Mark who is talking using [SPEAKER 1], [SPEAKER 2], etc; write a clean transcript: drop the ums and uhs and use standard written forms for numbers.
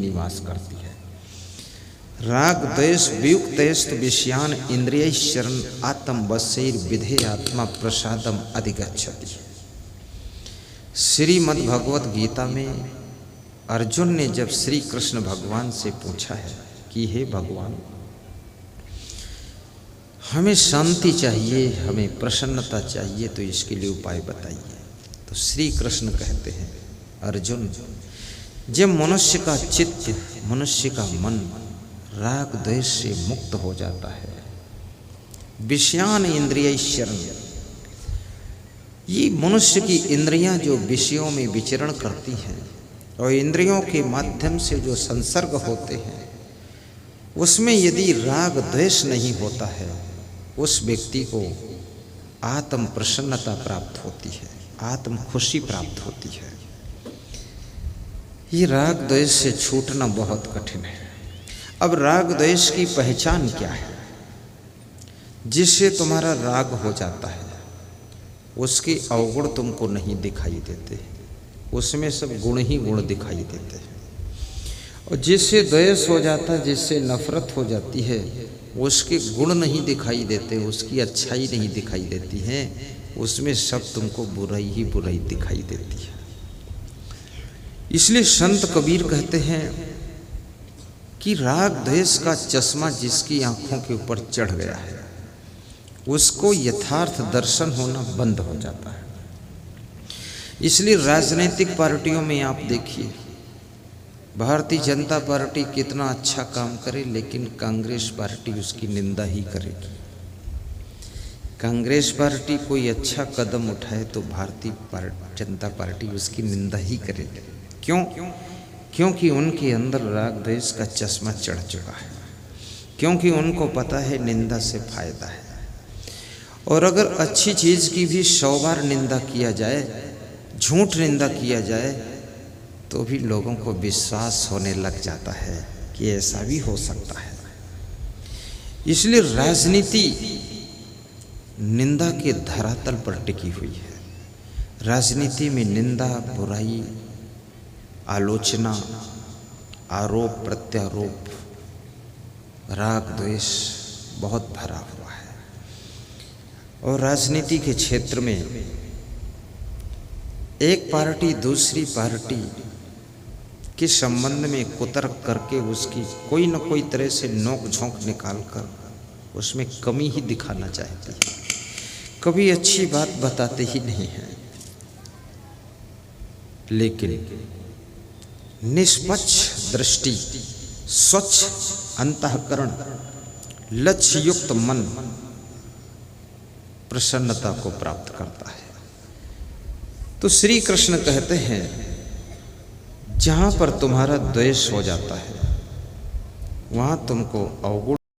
[SPEAKER 1] निवास करती है। राग द्वेष वियुक्तैस्तु विषयान इंद्रियैश्चरन् आत्म वशैर् विधे आत्मा प्रसादम अधिगच्छति। श्रीमद् भगवत गीता में अर्जुन ने जब श्री कृष्ण भगवान से पूछा है कि हे भगवान, हमें शांति चाहिए, हमें प्रसन्नता चाहिए, तो इसके लिए उपाय बताइए। तो श्री कृष्ण कहते हैं, अर्जुन, जब मनुष्य का चित्त, मनुष्य का मन राग द्वेष से मुक्त हो जाता है, विषयान इंद्रियैश्चरन्, ये मनुष्य की इंद्रियां जो विषयों में विचरण करती हैं और इंद्रियों के माध्यम से जो संसर्ग होते हैं, उसमें यदि राग द्वेष नहीं होता है, उस व्यक्ति को आत्म प्रसन्नता प्राप्त होती है, आत्म खुशी प्राप्त होती है। ये राग द्वेष से छूटना बहुत कठिन है। अब राग द्वेष की पहचान क्या है? जिससे तुम्हारा राग हो जाता है, उसके अवगुण तुमको नहीं दिखाई देते, उसमें सब गुण ही गुण दिखाई देते हैं। और जिससे द्वेष हो जाता है, जिससे नफरत हो जाती है, उसके गुण नहीं दिखाई देते, उसकी अच्छाई नहीं दिखाई देती है, उसमें सब तुमको बुराई ही बुराई दिखाई देती है। इसलिए संत कबीर कहते हैं कि राग द्वेष का चश्मा जिसकी आंखों के ऊपर चढ़ गया है, उसको यथार्थ दर्शन होना बंद हो जाता है। इसलिए राजनीतिक पार्टियों में आप देखिए, भारतीय जनता पार्टी कितना अच्छा काम करे, लेकिन कांग्रेस पार्टी उसकी निंदा ही करेगी। कांग्रेस पार्टी कोई अच्छा कदम उठाए तो भारतीय जनता पार्टी उसकी निंदा ही करेगी। क्यों? क्योंकि उनके अंदर राग द्वेष का चश्मा चढ़ चुका है, क्योंकि उनको पता है निंदा से फायदा है। और अगर अच्छी चीज़ की भी 100 बार निंदा किया जाए, झूठ निंदा किया जाए, तो भी लोगों को विश्वास होने लग जाता है कि ऐसा भी हो सकता है। इसलिए राजनीति निंदा के धरातल पर टिकी हुई है। राजनीति में निंदा, बुराई, आलोचना, आरोप प्रत्यारोप, राग द्वेष बहुत भरा हुआ है। और राजनीति के क्षेत्र में एक पार्टी दूसरी पार्टी के संबंध में कुतर्क करके उसकी कोई न कोई तरह से नोक झोंक निकाल कर उसमें कमी ही दिखाना चाहती है, कभी अच्छी बात बताते ही नहीं है। लेकिन निष्पक्ष दृष्टि, स्वच्छ अंतःकरण, लक्ष्य युक्त मन प्रसन्नता को प्राप्त करता है। तो श्री कृष्ण कहते हैं, जहां पर तुम्हारा द्वेष हो जाता है, वहां तुमको अवगुण